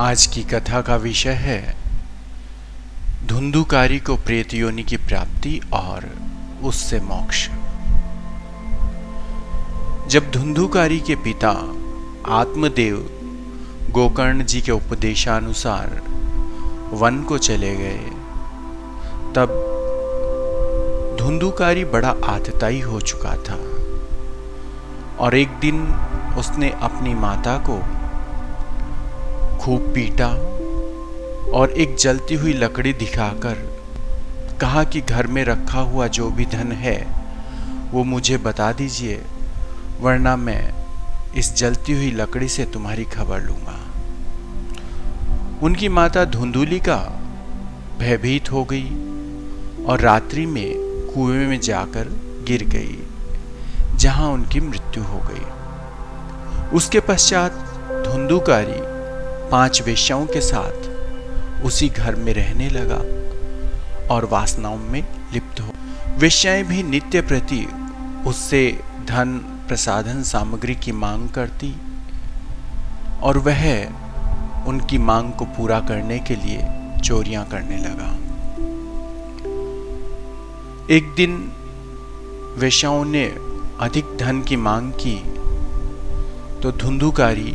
आज की कथा का विषय है धुंधुकारी को प्रेत योनि की प्राप्ति और उससे मोक्ष। जब धुंधुकारी के पिता आत्मदेव गोकर्ण जी के उपदेशानुसार वन को चले गए, तब धुंधुकारी बड़ा आतताई हो चुका था और एक दिन उसने अपनी माता को खूब पीटा और एक जलती हुई लकड़ी दिखाकर कहा कि घर में रखा हुआ जो भी धन है वो मुझे बता दीजिए, वरना मैं इस जलती हुई लकड़ी से तुम्हारी खबर लूंगा। उनकी माता धुंधुलिका भयभीत हो गई और रात्रि में कुएं में जाकर गिर गई, जहां उनकी मृत्यु हो गई। उसके पश्चात धुंधुकारी 5 वेश्याओं के साथ उसी घर में रहने लगा और वासनाओं में लिप्त हो। वेश्याएं भी नित्य प्रति उससे धन प्रसाधन सामग्री की मांग करती और वह उनकी मांग को पूरा करने के लिए चोरियां करने लगा। एक दिन वेश्याओं ने अधिक धन की मांग की तो धुंधुकारी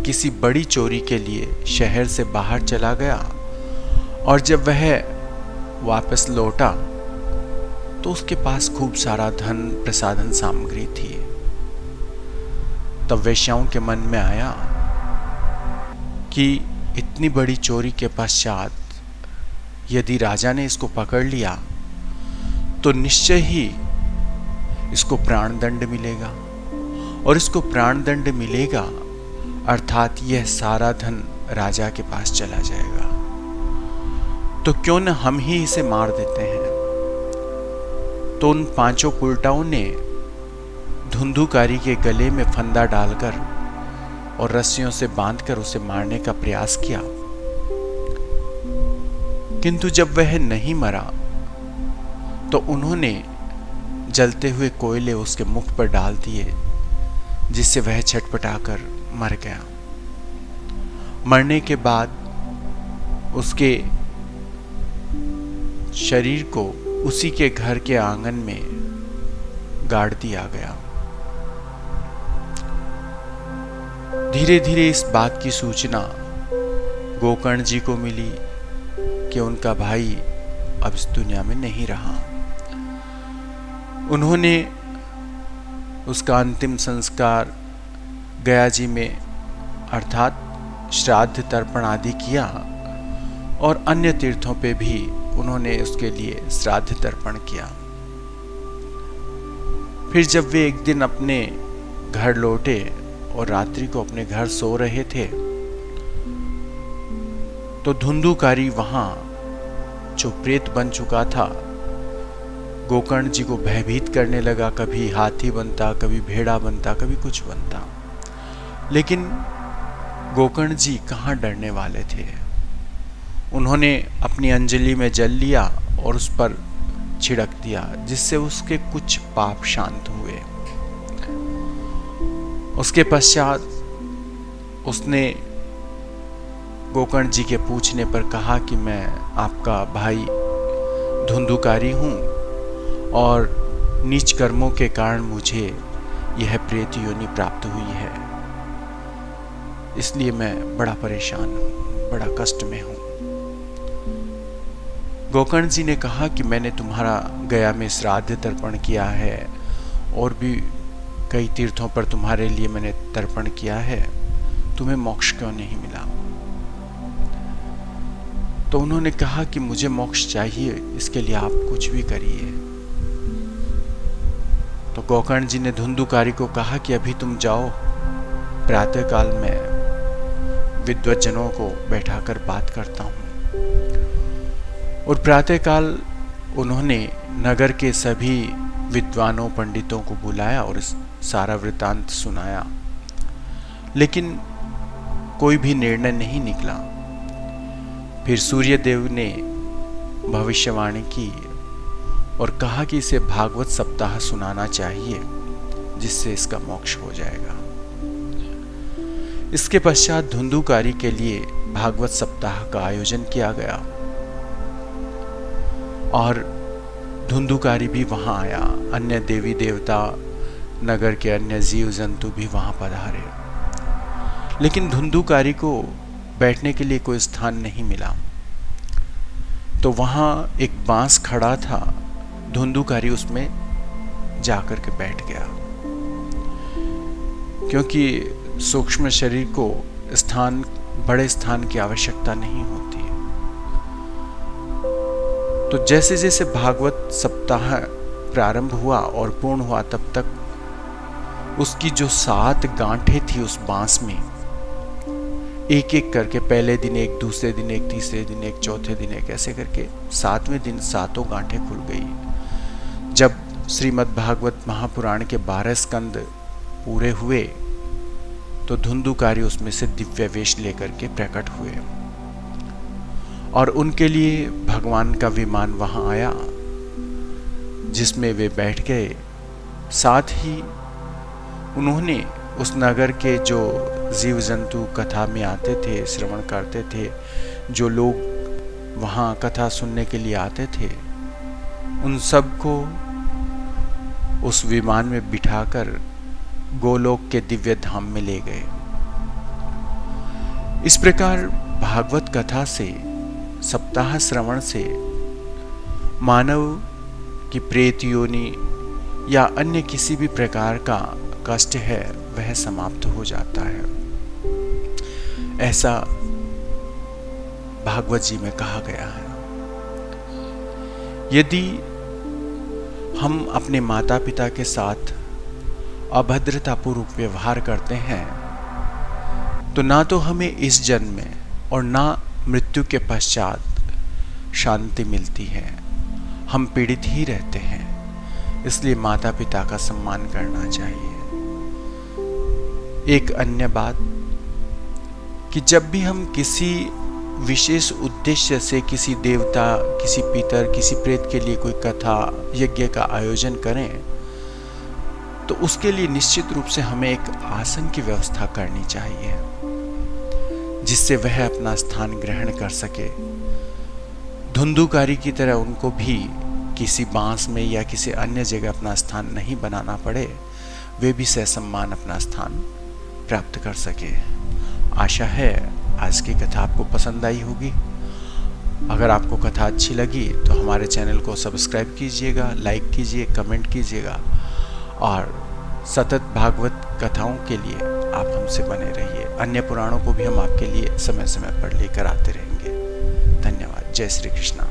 किसी बड़ी चोरी के लिए शहर से बाहर चला गया और जब वह वापस लौटा तो उसके पास खूब सारा धन प्रसाधन सामग्री थी। तब वेश्याओं के मन में आया कि इतनी बड़ी चोरी के पश्चात यदि राजा ने इसको पकड़ लिया तो निश्चय ही इसको प्राणदंड मिलेगा और इसको प्राणदंड मिलेगा अर्थात यह सारा धन राजा के पास चला जाएगा, तो क्यों न हम ही इसे मार देते हैं। तो उन 5 उल्टाओं ने धुंधुकारी के गले में फंदा डालकर और रस्सियों से बांधकर उसे मारने का प्रयास किया, किंतु जब वह नहीं मरा तो उन्होंने जलते हुए कोयले उसके मुख पर डाल दिए, जिससे वह छटपटाकर मर गया। मरने के बाद उसके शरीर को उसी के घर के आंगन में गाड़ दिया गया। धीरे धीरे इस बात की सूचना गोकर्ण जी को मिली कि उनका भाई अब इस दुनिया में नहीं रहा। उन्होंने उसका अंतिम संस्कार गया जी में अर्थात श्राद्ध तर्पण आदि किया और अन्य तीर्थों पे भी उन्होंने उसके लिए श्राद्ध तर्पण किया। फिर जब वे एक दिन अपने घर लौटे और रात्रि को अपने घर सो रहे थे तो धुंधुकारी वहां जो प्रेत बन चुका था गोकर्ण जी को भयभीत करने लगा। कभी हाथी बनता, कभी भेड़ा बनता, कभी कुछ बनता, लेकिन गोकर्ण जी कहाँ डरने वाले थे। उन्होंने अपनी अंजलि में जल लिया और उस पर छिड़क दिया, जिससे उसके कुछ पाप शांत हुए। उसके पश्चात उसने गोकर्ण जी के पूछने पर कहा कि मैं आपका भाई धुंधुकारी हूँ और नीच कर्मों के कारण मुझे यह प्रेत योनि प्राप्त हुई है, इसलिए मैं बड़ा परेशान हूँ, बड़ा कष्ट में हूँ। गोकर्ण जी ने कहा कि मैंने तुम्हारा गया में श्राद्ध तर्पण किया है और भी कई तीर्थों पर तुम्हारे लिए मैंने तर्पण किया है, तुम्हें मोक्ष क्यों नहीं मिला। तो उन्होंने कहा कि मुझे मोक्ष चाहिए, इसके लिए आप कुछ भी करिए। तो गोकर्ण जी ने धुंधुकारी को कहा कि अभी तुम जाओ, प्रातःकाल में विद्वज्जनों को बैठाकर बात करता हूँ। और प्रातःकाल उन्होंने नगर के सभी विद्वानों पंडितों को बुलाया और सारा वृतांत सुनाया, लेकिन कोई भी निर्णय नहीं निकला। फिर सूर्यदेव ने भविष्यवाणी की और कहा कि इसे भागवत सप्ताह सुनाना चाहिए, जिससे इसका मोक्ष हो जाएगा। इसके पश्चात धुंधुकारी के लिए भागवत सप्ताह का आयोजन किया गया और धुंधुकारी भी वहां आया। अन्य देवी देवता, नगर के अन्य जीव जंतु भी वहां पधारे, लेकिन धुंधुकारी को बैठने के लिए कोई स्थान नहीं मिला। तो वहां एक बांस खड़ा था, धुंधुकारी उसमें जाकर के बैठ गया, क्योंकि सूक्ष्म शरीर को बड़े स्थान की आवश्यकता नहीं होती है। तो जैसे जैसे भागवत सप्ताह प्रारंभ हुआ और पूर्ण हुआ, तब तक उसकी जो 7 गांठें थी उस बांस में, एक एक करके पहले दिन एक, दूसरे दिन एक, तीसरे दिन एक, चौथे दिन एक, ऐसे करके 7वें दिन 7 गांठें खुल गई। जब श्रीमद् भागवत महापुराण के 12 स्कंद पूरे हुए तो धुंधुकारी उसमें से दिव्य वेश लेकर के प्रकट हुए और उनके लिए भगवान का विमान वहां आया, जिसमें वे बैठ गए। साथ ही उन्होंने उस नगर के जो जीव जंतु कथा में आते थे, श्रवण करते थे, जो लोग वहाँ कथा सुनने के लिए आते थे, उन सबको उस विमान में बिठाकर गोलोक के दिव्य धाम में ले गए। इस प्रकार भागवत कथा से, सप्ताह श्रवण से मानव की प्रेत योनि या अन्य किसी भी प्रकार का कष्ट है वह समाप्त हो जाता है, ऐसा भागवत जी में कहा गया है। यदि हम अपने माता पिता के साथ अभद्रतापूर्वक व्यवहार करते हैं तो ना तो हमें इस जन्म में और ना मृत्यु के पश्चात शांति मिलती है, हम पीड़ित ही रहते हैं। इसलिए माता पिता का सम्मान करना चाहिए। एक अन्य बात कि जब भी हम किसी विशेष उद्देश्य से किसी देवता, किसी पितर, किसी प्रेत के लिए कोई कथा यज्ञ का आयोजन करें तो उसके लिए निश्चित रूप से हमें एक आसन की व्यवस्था करनी चाहिए, जिससे वह अपना स्थान ग्रहण कर सके। धुंधुकारी की तरह उनको भी किसी बांस में या किसी अन्य जगह अपना स्थान नहीं बनाना पड़े, वे भी ससम्मान अपना स्थान प्राप्त कर सके। आशा है आज की कथा आपको पसंद आई होगी। अगर आपको कथा अच्छी लगी तो हमारे चैनल को सब्सक्राइब कीजिएगा, लाइक कीजिए, कमेंट कीजिएगा और सतत भागवत कथाओं के लिए आप हमसे बने रहिए। अन्य पुराणों को भी हम आपके लिए समय समय पर लेकर आते रहेंगे। धन्यवाद। जय श्री कृष्णा।